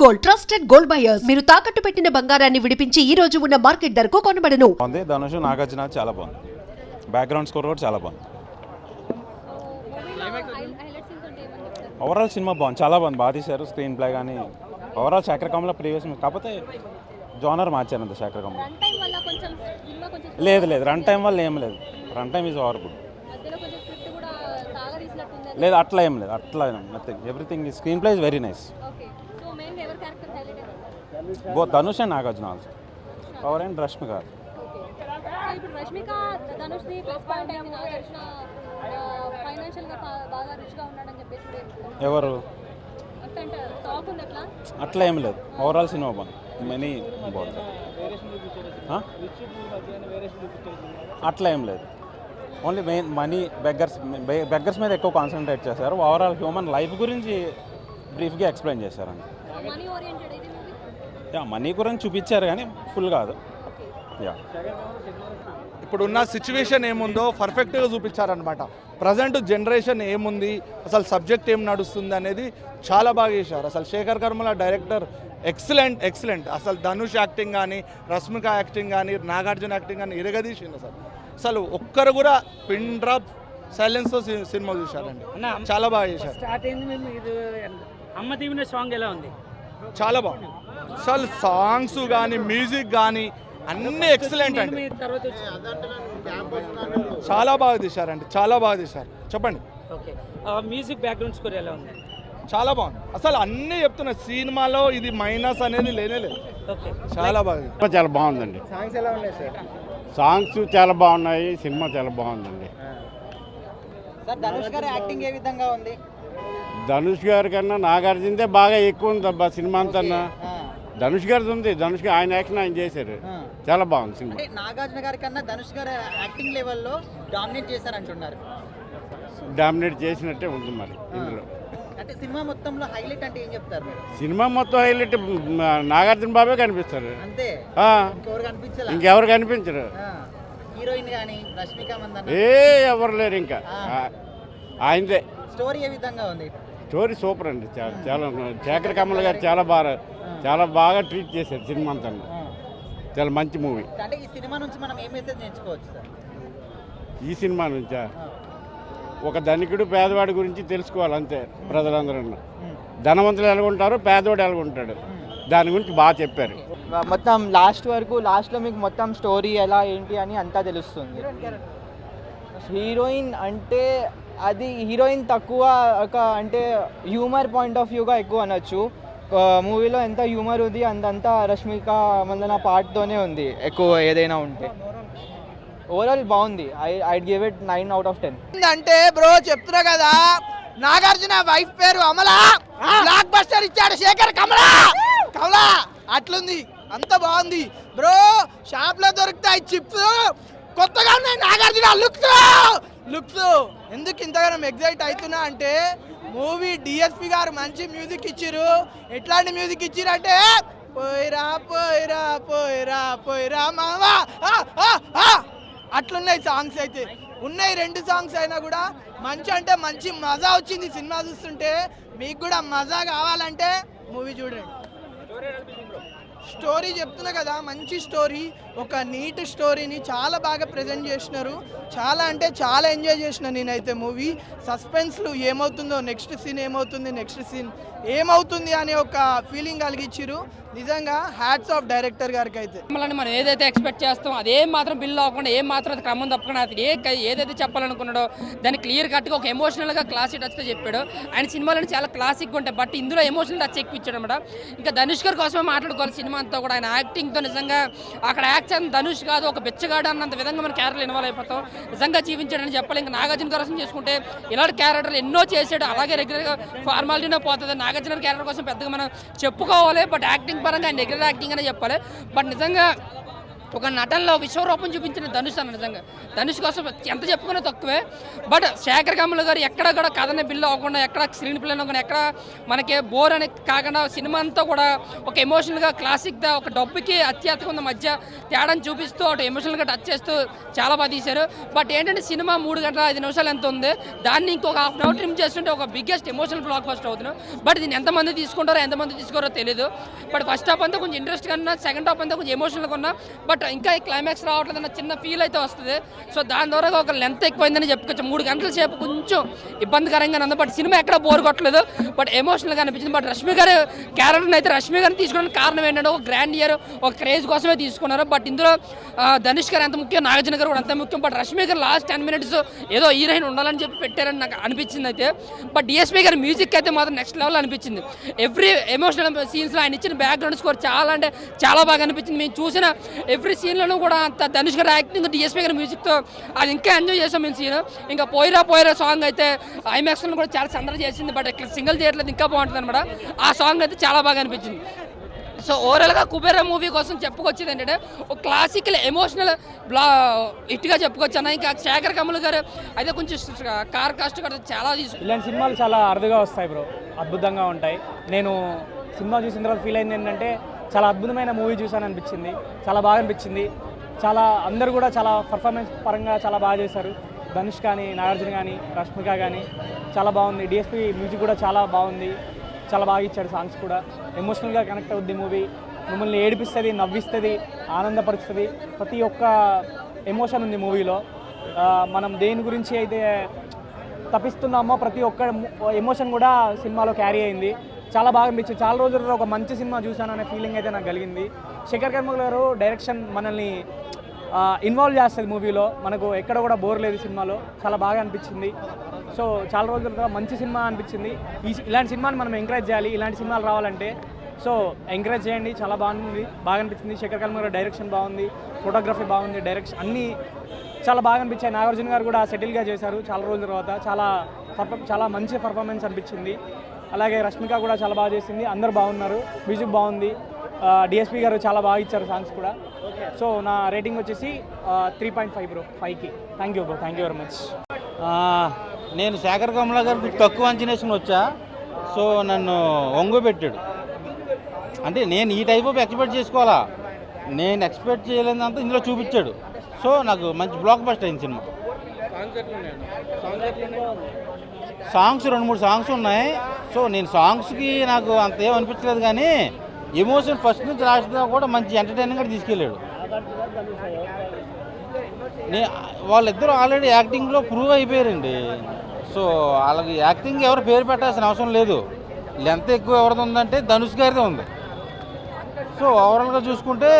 Gold, trusted gold buyers. మీరు తాకట్టు పెట్టిన బంగారాన్ని విడిపించి ఈ రోజు ఉన్న మార్కెట్ ధరకు కొనబడను. ధనుష్ నాగార్జున చాలా బాగుంది. బ్యాక్గ్రౌండ్ స్కోర్ కూడా చాలా బాగుంది. ఓవరాల్ సినిమా బాగుంది, చాలా బాగుంది. బాగా తీశారు. స్క్రీన్ ప్లే కానీ ఓవరాల్ శేఖర్ కమల ప్రీవియస్ కాకపోతే జోనర్ మార్చారు అంత శేఖర్ కమల. లేదు రన్ టైం వల్ల ఏం లేదు. Run time is over good. లేదు అట్లా ఏం లేదు, అట్లా nothing. Everything screen play is very nice. Both Dhanush and Nagarjuna also. Power and Rashmika. ఎవరు అట్లా ఏం లేదు. ఓవరాల్ సినిమా బాగుంది. మనీ బాగుంది. అట్లా ఏం లేదు. ఓన్లీ మెయిన్ మనీ బెగ్గర్స్ మీద ఎక్కువ కాన్సన్ట్రేట్ చేశారు. ఓవరాల్ హ్యూమన్ లైఫ్ గురించి బ్రీఫ్గా ఎక్స్ప్లెయిన్ చేశారండి. మనీ గురించి చూపించారు కానీ ఫుల్ కాదు. ఇప్పుడున్న సిచ్యువేషన్ ఏముందో పర్ఫెక్ట్గా చూపించారనమాట. ప్రజెంట్ జనరేషన్ ఏముంది, అసలు సబ్జెక్ట్ ఏం నడుస్తుంది అనేది చాలా బాగా చేశారు. అసలు శేఖర్ కర్మల డైరెక్టర్ ఎక్సలెంట్. అసలు ధనుష్ యాక్టింగ్ కానీ, రష్మిక యాక్టింగ్ కానీ, నాగార్జున యాక్టింగ్ కానీ ఇరగదీసింది. అసలు ఒక్కరు కూడా పిన్ డ్రాప్ సైలెన్స్తో సినిమా చూశారండి. చాలా బాగా చేశారు. అమ్మ దీవెన సాంగ్ ఎలా ఉంది? చాలా బాగుంది. అసలు సాంగ్స్ కానీ మ్యూజిక్ కానీ అన్నీ ఎక్సలెంట్ అండి. చాలా బాగా తీశారండి, చాలా బాగా తీశారు. చెప్పండి. ఓకే, మ్యూజిక్ బ్యాక్గ్రౌండ్ స్కోర్ ఎలా ఉంది? చాలా బాగుంది. అసలు అన్నీ చెప్తున్నా, సినిమాలో ఇది మైనస్ అనేది లేనేలేదు. చాలా బాగా చాలా బాగుందండి. సాంగ్స్ ఎలా ఉన్నాయి సార్? సాంగ్స్ చాలా బాగున్నాయి. సినిమా చాలా బాగుందండి. సార్ ధనుష్ గారి యాక్టింగ్ ఏ విధంగా ఉంది? ధనుష్ గారి కన్నా నాగార్జునదే బాగా ఎక్కువ ఉంది అబ్బా సినిమా అంతా. ధనుష్ గారిది ఉంది. ధనుష్ గారు ఆయన యాక్షన్ ఆయన చేశారు. చాలా బాగుంది సినిమా. నాగార్జున గారి కన్నా ధనుష్ గారి యాక్టింగ్ లెవెల్లో డామినేట్ చేశారంటున్నారు. డామినేట్ చేసినట్టే ఉంది మరి ఇందులో. అంటే సినిమా మొత్తంలో హైలైట్ అంటే ఏం చెప్తారు మీరు? సినిమా మొత్తం హైలైట్ నాగార్జున బాబే కనిపిస్తారు. అంతే, ఇంకెవరు కనిపించరు. హీరోయిన్ కానీ రష్మిక మందన్న ఎవరు లేరు ఇంకా. ఆయనదే. స్టోరీ ఏ విధంగా ఉంది? స్టోరీ సూపర్ అండి. చాలా శేఖర్ కమల్ గారు చాలా బాగా ట్రీట్ చేశారు సినిమా అంతా. చాలా మంచి మూవీ. అంటే ఈ సినిమా నుంచి మనం ఏ మెసేజ్ నేర్చుకోవచ్చు సార్? ఈ సినిమా నుంచా? ఒక ధనికుడు పేదవాడి గురించి తెలుసుకోవాలి అంతే. ప్రజలందరూ ధనవంతులు ఎలాగుంటారు, పేదవాడు ఎలాగుంటాడు, దాని గురించి బాగా చెప్పారు. మొత్తం లాస్ట్లో మీకు మొత్తం స్టోరీ ఎలా ఏంటి అని అంతా తెలుస్తుంది. హీరోయిన్ అంటే అది హీరోయిన్ తక్కువ అంటే హ్యూమర్ పాయింట్ ఆఫ్ వ్యూగా ఎక్కువ అనొచ్చు. మూవీలో ఎంత హ్యూమర్ ఉంది అంతంతా రష్మిక మందన పార్ట్తోనే ఉంది ఎక్కువ ఏదైనా ఉంటే. ఓవరాల్ బాగుంది. I give it 9 out of 10. అంటే బ్రో చెప్తున్నా కదా, నాగార్జున వైఫ్ పేరు అమలా, బ్లాక్ బస్టర్ ఇచ్చాడు శేఖర్ కమలా అట్లుంది. అంత బాగుంది బ్రో. షాప్ లో దొరుకుతాయి చిప్స్, కొత్తగా ఉన్నాయి నాగార్జున లుక్స్. ఎందుకు ఇంతగానో ఎగ్జైట్ అవుతున్నా అంటే మూవీ డిఎస్పి గారు మంచి మ్యూజిక్ ఇచ్చిర్రు. ఎట్లాంటి మ్యూజిక్ ఇచ్చిర్రు అంటే పోయిరా పోయిరా పోయిరా పోయిరా మావా అట్లున్నాయి సాంగ్స్. అయితే ఉన్నాయి 2 సాంగ్స్ అయినా కూడా మంచి అంటే మంచి మజా వచ్చింది సినిమా చూస్తుంటే. మీకు కూడా మజా కావాలంటే మూవీ చూడండి. స్టోరీ చెప్తున్నా కదా, మంచి స్టోరీ, ఒక నీట్ స్టోరీని చాలా బాగా ప్రజెంట్ చేసినారు. చాలా అంటే చాలా ఎంజాయ్ చేసిన నేనైతే మూవీ. సస్పెన్స్లు ఏమవుతుందో, నెక్స్ట్ సీన్ ఏమవుతుంది అనే ఒక ఫీలింగ్ కలిగించారు. నిజంగా హ్యాట్స్ ఆఫ్ డైరెక్టర్ గారికి. అయితే మనం ఏదైతే ఎక్స్పెక్ట్ చేస్తాం అదే మాత్రం బిల్ అవ్వకుండా, ఏం మాత్రం అది క్రమం తప్పకుండా ఏదైతే చెప్పాలనుకున్నాడో దాన్ని క్లియర్ కట్గా ఒక ఎమోషనల్గా క్లాసిక్ టచ్తో చెప్పాడు. ఆయన సినిమాలను చాలా క్లాసిక్గా ఉంటాయి, బట్ ఇందులో ఎమోషనల్ టచ్ ఎక్కువ ఇచ్చాడు అనమాట. ఇంకా ధనుష్ గారి కోసమే మాట్లాడుకోవాలి సినిమా అంతా కూడా. ఆయన యాక్టింగ్తో నిజంగా అక్కడ యాక్షన్ ధనుష్ కాదు, ఒక బెచ్చగాడు అన్నంత విధంగా మన క్యారెక్టర్ ఇన్వాల్వ్ అయిపోతాం. నిజంగా జీవించాడని చెప్పాలి. ఇంకా నాగార్జున కోసం చేసుకుంటే ఇలాంటి క్యారెక్టర్ ఎన్నో చేశాడు. అలాగే రెగ్యులర్గా ఫార్మాలిటీనే పోతుంది. నాగార్జున క్యారెక్టర్ కోసం పెద్దగా మనం చెప్పుకోవాలి, బట్ యాక్టింగ్ పరంగా ఆయన రెగ్యులర్ యాక్టింగ్ అనే చెప్పాలి. బట్ నిజంగా ఒక నటనలో విశ్వరూపం చూపించిన ధనుష్ అన్న. నిజంగా ధనుష్ కోసం ఎంత చెప్పుకున్నా తక్కువే. బట్ శేఖర్ కమల్ గారు ఎక్కడ కూడా కథని బిల్లు అవ్వకుండా, ఎక్కడ స్క్రీన్ ప్లే అవ్వకుండా, ఎక్కడ మనకి బోర్ అని కాకుండా సినిమా అంతా కూడా ఒక ఎమోషనల్గా క్లాసిక్గా ఒక డబ్బుకి అత్యాత్మక మధ్య తేడాను చూపిస్తూ అటు ఎమోషనల్గా టచ్ చేస్తూ చాలా బాగా తీశారు. బట్ ఏంటంటే సినిమా 3 గంటల 5 నిమిషాలు ఎంత ఉంది, దాన్ని ఇంకొక హాఫ్ అన్ అవర్ ట్రిమ్ చేస్తుంటే ఒక బిగ్గెస్ట్ ఎమోషనల్ బ్లాక్ బస్టర్ అవుతున్నాం. బట్ దీన్ని ఎంతమంది తీసుకుంటారో ఎంతమంది తీసుకోరో తెలియదు. బట్ ఫస్ట్ హాఫ్ అంతా కొంచెం ఇంట్రెస్ట్గా ఉన్నా, సెకండ్ హాఫ్ అంతా కొంచెం ఎమోషనల్గా ఉన్నా, బట్ ఇంకా క్లైమాక్స్ రావట్లేదు అన్న చిన్న ఫీల్ అయితే వస్తుంది. సో దాని ద్వారా ఒక లెంత్ ఎక్కువైందని చెప్పుకోవచ్చు. 3 గంటల సేపు కొంచెం ఇబ్బందికరంగా ఉంది. బట్ సినిమా ఎక్కడ బోర్ కొట్టలేదు, బట్ ఎమోషనల్గా అనిపించింది. బట్ రష్మి గారు క్యారెక్టర్ని అయితే రష్మి గారిని తీసుకోవడానికి కారణం ఏంటంటే ఒక గ్రాండ్ ఇయర్, ఒక క్రేజ్ కోసమే తీసుకున్నారు. బట్ ఇందులో ధనుష్ గారు ఎంత ముఖ్యం, నాగార్జున గారు కూడా అంత ముఖ్యం. బట్ రష్మి గారు లాస్ట్ 10 మినిట్స్ ఏదో హీరోయిన్ ఉండాలని చెప్పి పెట్టారని నాకు అనిపించింది అయితే. బట్ డిఎస్పీ గారి మ్యూజిక్ అయితే మాత్రం నెక్స్ట్ లెవెల్ అనిపించింది. ఎవ్రీ ఎమోషనల్ సీన్స్లో ఆయన ఇచ్చిన బ్యాక్గ్రౌండ్ స్కోర్ చాలా అంటే చాలా బాగా అనిపించింది. మేము చూసిన ఎవ్రీ సీన్లోనూ కూడా అంత ధనుష్ గారి యాక్టింగ్, డిఎస్పీ గారి మ్యూజిక్తో అది ఇంకా ఎంజాయ్ చేసాం మేము సీన్. ఇంకా పోయిరా సాంగ్ అయితే ఐమాక్స్లో కూడా చాలా సందడి చేసింది. బట్ ఇక్కడ సింగిల్ థియేటర్లో ఇంకా బాగుంటుంది అనమాట. ఆ సాంగ్ అయితే చాలా బాగా అనిపించింది. సో ఓవరాల్గా కుబేరా మూవీ కోసం చెప్పుకొచ్చేది ఏంటంటే ఒక క్లాసికల్ ఎమోషనల్ హిట్గా చెప్పుకోవచ్చు అన్న. ఇంకా శేఖర్ కమల్ గారు అయితే కొంచెం కార్ కాస్ట్ కూడా చాలా ఇలాంటి సినిమాలు చాలా అరుదుగా వస్తాయి బ్రో, అద్భుతంగా ఉంటాయి. నేను సినిమా చూసిన తర్వాత ఫీల్ అయింది ఏంటంటే చాలా అద్భుతమైన మూవీ చూసాను అనిపించింది, చాలా బాగా అనిపించింది. చాలా అందరూ కూడా చాలా పర్ఫార్మెన్స్ పరంగా చాలా బాగా చేశారు. ధనుష్ కానీ, నాగార్జున కానీ, రష్మిక కానీ చాలా బాగుంది. డిఎస్పీ మ్యూజిక్ కూడా చాలా బాగుంది, చాలా బాగా ఇచ్చాడు. సాంగ్స్ కూడా ఎమోషనల్గా కనెక్ట్ అవుద్ది మూవీ. మిమ్మల్ని ఏడిపిస్తుంది, నవ్విస్తుంది, ఆనందపరుస్తుంది. ప్రతి ఒక్క ఎమోషన్ ఉంది మూవీలో. మనం దేని గురించి అయితే తప్పిస్తున్నామో ప్రతి ఒక్క ఎమోషన్ కూడా సినిమాలో క్యారీ అయింది. చాలా బాగా అనిపించింది. చాలా రోజుల్లో ఒక మంచి సినిమా చూశాను అనే ఫీలింగ్ అయితే నాకు కలిగింది. శేఖర్ కమల్ గారు డైరెక్షన్ మనల్ని ఇన్వాల్వ్ చేస్తుంది మూవీలో. మనకు ఎక్కడ కూడా బోర్ లేదు సినిమాలో, చాలా బాగా అనిపించింది. సో చాలా రోజుల తర్వాత మంచి సినిమా అనిపించింది. ఇలాంటి సినిమాని మనం ఎంకరేజ్ చేయాలి, ఇలాంటి సినిమాలు రావాలంటే. సో ఎంకరేజ్ చేయండి, చాలా బాగుంది, బాగా అనిపించింది. శేఖర్ కమల్ గారు డైరెక్షన్ బాగుంది, ఫోటోగ్రఫీ బాగుంది, డైరెక్షన్ అన్నీ చాలా బాగా అనిపించాయి. నాగార్జున గారు కూడా సెటిల్గా చేశారు చాలా రోజుల తర్వాత. చాలా మంచి పర్ఫార్మెన్స్ అనిపించింది. అలాగే రష్మిక కూడా చాలా బాగా చేసింది. అందరూ బాగున్నారు, మ్యూజిక్ బాగుంది. డిఎస్పీ గారు చాలా బాగా ఇచ్చారు సాంగ్స్ కూడా. సో నా రేటింగ్ వచ్చేసి 3.5 బ్రో, 5కి. Thank you bro, thank you very much. నేను శేఖర్ కమల గారికి తక్కువ అంచనేషన్ వచ్చా. సో నన్ను ఒంగు పెట్టాడు. అంటే నేను ఈ టైప్ ఆఫ్ ఎక్స్పెక్ట్ చేసుకోవాలా, నేను ఎక్స్పెక్ట్ చేయలేదంతా ఇందులో చూపించాడు. సో నాకు మంచి బ్లాక్ బస్టర్ అయింది సినిమా. సాంగ్స్ 2-3 సాంగ్స్ ఉన్నాయి. సో నేను సాంగ్స్కి నాకు అంత ఏం అనిపించలేదు, కానీ ఎమోషన్ ఫస్ట్ నుంచి లాస్ట్ దాకా కూడా మంచి ఎంటర్టైనింగ్గా తీసుకెళ్ళాడు. వాళ్ళిద్దరూ ఆల్రెడీ యాక్టింగ్లో ప్రూవ్ అయిపోయారండి. సో వాళ్ళకి యాక్టింగ్ ఎవరు పేరు పెట్టాల్సిన అవసరం లేదు. లెంత్ ఎక్కువ ఎవరిది ఉందంటే ధనుష్ గారిదే ఉంది. సో ఓవరాల్గా చూసుకుంటే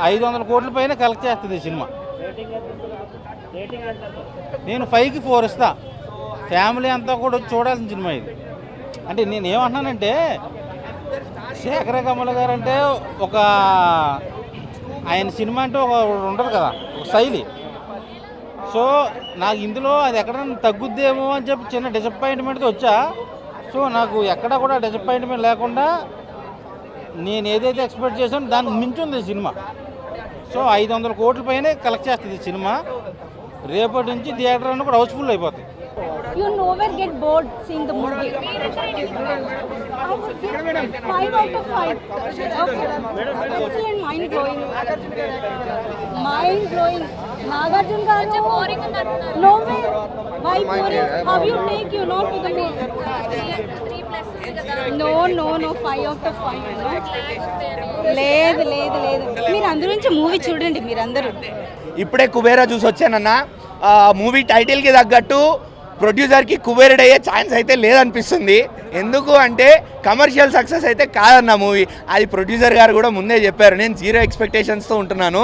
500 కోట్ల పైన కలెక్ట్ చేస్తుంది ఈ సినిమా. నేను 5కి 4 ఇస్తా. ఫ్యామిలీ అంతా కూడా చూడాల్సిన సినిమా ఇది. అంటే నేను ఏమంటున్నానంటే శేఖర్ కమల్ గారు అంటే ఒక ఆయన సినిమా అంటే ఒక ఉంటుంది కదా, ఒక శైలి. సో నాకు ఇందులో అది ఎక్కడైనా తగ్గుద్దేమో అని చెప్పి చిన్న డిసప్పాయింట్మెంట్తో వచ్చా. సో నాకు ఎక్కడ కూడా డిసప్పాయింట్మెంట్ లేకుండా నేను ఏదైతే ఎక్స్పెక్ట్ చేశానో దానికి మించుంది ఈ సినిమా. సో 500 కోట్ల పైనే కలెక్ట్ చేస్తుంది ఈ సినిమా. రేపటి నుంచి థియేటర్ అన్నీ కూడా హౌస్ఫుల్ అయిపోతాయి. You never get bored seeing the movie. I would give 5 out of 5. Excellent, mind blowing. Mind blowing. Nagarjun garu. No way. Why boring? How you take you not to the movie? 3+ No. 5 out of 5. లేదు మీరు అందరూ నుంచి movie చూడండి. మీరందరూ ఇప్పుడే కుబేరా చూసి వచ్చానన్న. Movie టైటిల్కి తగ్గట్టు ప్రొడ్యూసర్కి కుబేరుడయ్యే ఛాన్స్ అయితే లేదనిపిస్తుంది. ఎందుకు అంటే కమర్షియల్ సక్సెస్ అయితే కాదన్న మూవీ. అది ప్రొడ్యూసర్ గారు కూడా ముందే చెప్పారు. నేను 0 ఎక్స్పెక్టేషన్స్తో ఉంటున్నాను.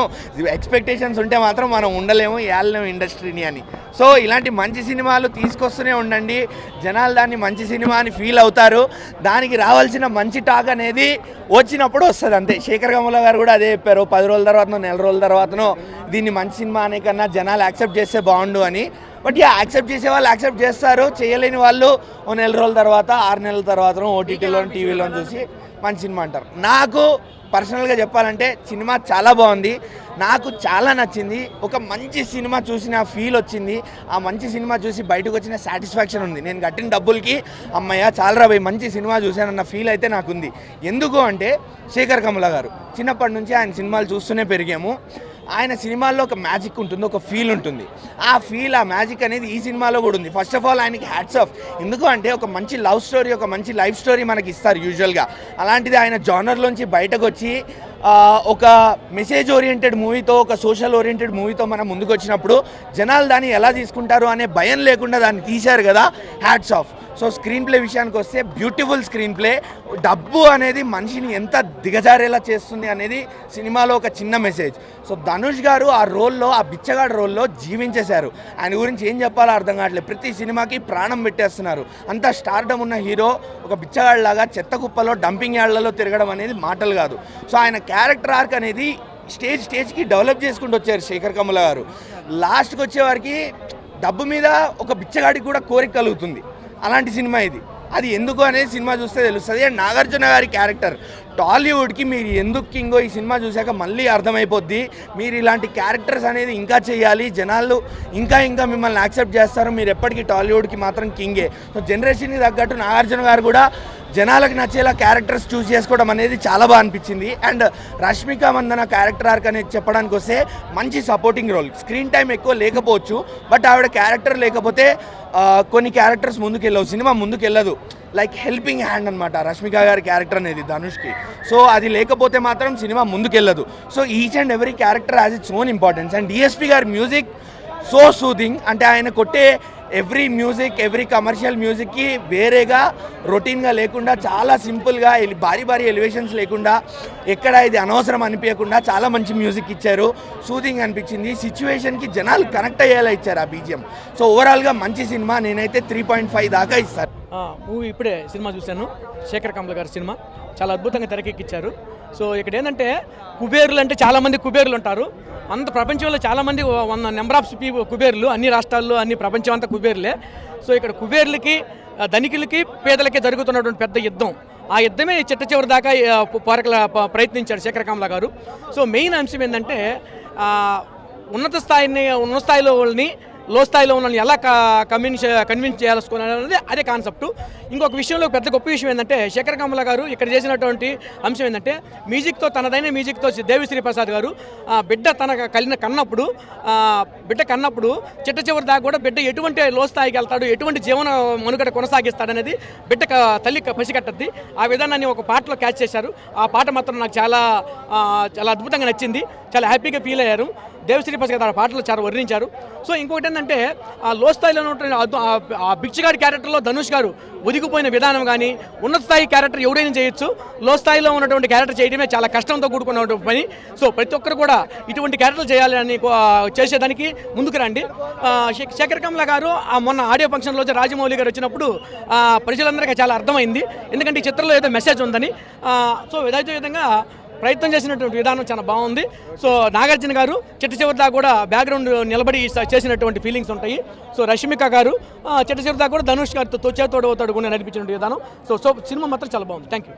ఎక్స్పెక్టేషన్స్ ఉంటే మాత్రం మనం ఉండలేము, ఏళ్ళలేము ఇండస్ట్రీని అని. సో ఇలాంటి మంచి సినిమాలు తీసుకొస్తూనే ఉండండి. జనాలు దాన్ని మంచి సినిమా అని ఫీల్ అవుతారు. దానికి రావాల్సిన మంచి టాక్ అనేది వచ్చినప్పుడు వస్తుంది అంతే. శేఖర్ కమల గారు కూడా అదే చెప్పారు. 10 రోజుల తర్వాతనో, నెల రోజుల తర్వాతనో దీన్ని మంచి సినిమా అనే కన్నా జనాలు యాక్సెప్ట్ చేస్తే బాగుండు అని. బట్ యాక్సెప్ట్ చేసే వాళ్ళు యాక్సెప్ట్ చేస్తారు, చేయలేని వాళ్ళు 1 నెల రోజుల తర్వాత, 6 నెలల తర్వాత ఓటీటీలో, టీవీలో చూసి మంచి సినిమా అంటారు. నాకు పర్సనల్గా చెప్పాలంటే సినిమా చాలా బాగుంది, నాకు చాలా నచ్చింది. ఒక మంచి సినిమా చూసిన ఫీల్ వచ్చింది. ఆ మంచి సినిమా చూసి బయటకు వచ్చిన సాటిస్ఫాక్షన్ ఉంది. నేను కట్టిన డబ్బులకి అమ్మయ్య చాలా రాబోయే మంచి సినిమా చూశానన్న ఫీల్ అయితే నాకుంది. ఎందుకు అంటే శేఖర్ కమల గారు చిన్నప్పటి నుంచి ఆయన సినిమాలు చూస్తూనే పెరిగాము. ఆయన సినిమాల్లో ఒక మ్యాజిక్ ఉంటుంది, ఒక ఫీల్ ఉంటుంది. ఆ ఫీల్, ఆ మ్యాజిక్ అనేది ఈ సినిమాలో కూడా ఉంది. ఫస్ట్ ఆఫ్ ఆల్ ఆయనకి హ్యాట్స్ ఆఫ్. ఎందుకు అంటే ఒక మంచి లవ్ స్టోరీ, ఒక మంచి లైఫ్ స్టోరీ మనకి ఇస్తారు యూజువల్గా. అలాంటిది ఆయన జానర్లోంచి బయటకు వచ్చి ఒక మెసేజ్ ఓరియంటెడ్ మూవీతో, ఒక సోషల్ ఓరియంటెడ్ మూవీతో మనం ముందుకు వచ్చినప్పుడు జనాలు దాన్ని ఎలా తీసుకుంటారు అనే భయం లేకుండా దాన్ని తీశారు కదా, hats off. So screen play విషయానికి వస్తే బ్యూటిఫుల్ స్క్రీన్ ప్లే. డబ్బు అనేది మనిషిని ఎంత దిగజారేలా చేస్తుంది అనేది సినిమాలో ఒక చిన్న మెసేజ్. సో ధనుష్ గారు ఆ రోల్లో, ఆ బిచ్చగాడు రోల్లో జీవించేశారు. ఆయన గురించి ఏం చెప్పాలో అర్థం కావట్లేదు. ప్రతి సినిమాకి ప్రాణం పెట్టేస్తున్నారు. అంత స్టార్డమ్ ఉన్న హీరో ఒక బిచ్చగాడిలాగా చెత్త కుప్పలో, డంపింగ్ యార్డ్లలో తిరగడం అనేది మాటలు కాదు. సో ఆయన క్యారెక్టర్ ఆర్క్ అనేది స్టేజ్కి డెవలప్ చేసుకుంటూ వచ్చారు శేఖర్ కమల గారు. లాస్ట్కి వచ్చేవారికి డబ్బు మీద ఒక బిచ్చగాడికి కూడా కోరిక కలుగుతుంది. అలాంటి సినిమా ఇది. అది ఎందుకు అనేది సినిమా చూస్తే తెలుస్తుంది. అండ్ నాగార్జున గారి క్యారెక్టర్ టాలీవుడ్కి మీరు ఎందుకు కింగో ఈ సినిమా చూశాక మళ్ళీ అర్థమైపోద్ది. మీరు ఇలాంటి క్యారెక్టర్స్ అనేది ఇంకా చేయాలి, జనాలు ఇంకా ఇంకా మిమ్మల్ని యాక్సెప్ట్ చేస్తారు. మీరు ఎప్పటికీ టాలీవుడ్కి మాత్రం కింగే. సో జనరేషన్కి తగ్గట్టు నాగార్జున గారు కూడా జనాలకు నచ్చేలా క్యారెక్టర్స్ చూస్ చేసుకోవడం అనేది చాలా బాగా అనిపించింది. And Rashmika Mandanna character arc అనేది చెప్పడానికి వస్తే మంచి సపోర్టింగ్ రోల్. స్క్రీన్ టైం ఎక్కువ లేకపోవచ్చు, బట్ ఆవిడ క్యారెక్టర్ లేకపోతే కొన్ని క్యారెక్టర్స్ ముందుకెళ్ళవు, సినిమా ముందుకెళ్ళదు. లైక్ హెల్పింగ్ హ్యాండ్ అనమాట రష్మిక గారి క్యారెక్టర్ అనేది ధనుష్కి. సో అది లేకపోతే మాత్రం సినిమా ముందుకెళ్ళదు. So each and every character has its own importance. And DSP గారి మ్యూజిక్ సో సూదింగ్. అంటే ఆయన కొట్టే ఎవ్రీ మ్యూజిక్, ఎవ్రీ కమర్షియల్ మ్యూజిక్కి వేరేగా రొటీన్గా లేకుండా చాలా సింపుల్గా, భారీ భారీ ఎలివేషన్స్ లేకుండా, ఎక్కడ ఇది అనవసరం అనిపించకుండా చాలా మంచి మ్యూజిక్ ఇచ్చారు. సూదింగ్ అనిపించింది. సిచ్యువేషన్కి జనాలు కనెక్ట్ అయ్యేలా ఇచ్చారు ఆ బీజిఎం. సో ఓవరాల్గా మంచి సినిమా. నేనైతే 3.5 దాకా ఇస్తాను. మూవీ ఇప్పుడే సినిమా చూశాను, శేఖర్ కమల గారి సినిమా. చాలా అద్భుతంగా తెరకెక్కించారు. సో ఇక్కడ ఏంటంటే కుబేర్లు అంటే చాలామంది కుబేర్లు ఉంటారు. అంత ప్రపంచంలో చాలామంది 100 నెంబర్ ఆఫ్ కుబేర్లు, అన్ని రాష్ట్రాల్లో, అన్ని ప్రపంచం అంతా కుబేర్లే. సో ఇక్కడ కుబేర్లకి, ధనికులకి, పేదలకి జరుగుతున్నటువంటి పెద్ద యుద్ధం. ఆ యుద్ధమే చిట్ట చివరి దాకా ప్రయత్నించాడు శేఖర్ కమల గారు. సో మెయిన్ అంశం ఏంటంటే ఉన్నత స్థాయిలో వాళ్ళని, లో స్థాయిలో ఉన్న ఎలా కన్విన్స్ చేయాలనుకున్నది అదే కాన్సెప్ట్. ఇంకొక విషయంలో పెద్ద గొప్ప విషయం ఏంటంటే శేఖర్ కమల గారు ఇక్కడ చేసినటువంటి అంశం ఏంటంటే మ్యూజిక్తో, తనదైన మ్యూజిక్తో దేవిశ్రీ ప్రసాద్ గారు బిడ్డ కన్నప్పుడు చిట్ట చివరి దాకా కూడా బిడ్డ ఎటువంటి లో స్థాయికి వెళ్తాడు, ఎటువంటి జీవన మనుగడ కొనసాగిస్తాడు అనేది బిడ్డ తల్లి పసిగట్టద్ది. ఆ విధానాన్ని ఒక పాటలో క్యాచ్ చేశారు. ఆ పాట మాత్రం నాకు చాలా అద్భుతంగా నచ్చింది. చాలా హ్యాపీగా ఫీల్ అయ్యారు. దేవిశ్రీ ప్రసాద్ గారు ఆ పాటలు చాలా వర్ణించారు. సో ఇంకొకటి ఏంటంటే ఆ లో స్థాయిలో ఉన్నటువంటి ఆ బిచ్చగాడి క్యారెక్టర్లో ధనుష్ గారు ఒదిగిపోయిన విధానం కానీ, ఉన్నత స్థాయి క్యారెక్టర్ ఎవరైనా చేయొచ్చు, లో స్థాయిలో ఉన్నటువంటి క్యారెక్టర్ చేయడమే చాలా కష్టంతో కూడుకున్న పని. సో ప్రతి ఒక్కరు కూడా ఇటువంటి క్యారెక్టర్లు చేయాలని చేసేదానికి ముందుకు రండి. శేఖర్ కమల గారు మొన్న ఆడియో ఫంక్షన్లో రాజమౌళి గారు వచ్చినప్పుడు ప్రజలందరికీ చాలా అర్థమైంది. ఎందుకంటే ఈ చిత్రంలో ఏదో మెసేజ్ ఉందని. సో ఇదైతే విధంగా ప్రయత్నం చేసినటువంటి విధానం చాలా బాగుంది. సో నాగార్జున గారు చిట్ట చివరి దాకా కూడా బ్యాక్గ్రౌండ్ నిలబడి చేసినటువంటి ఫీలింగ్స్ ఉంటాయి. సో రష్మిక గారు చిట్ట చివరి దాకా కూడా ధనుష్ గారితో చేతోడు కూడా నడిపించిన విధానం. సో సినిమా మాత్రం చాలా బాగుంది. Thank you.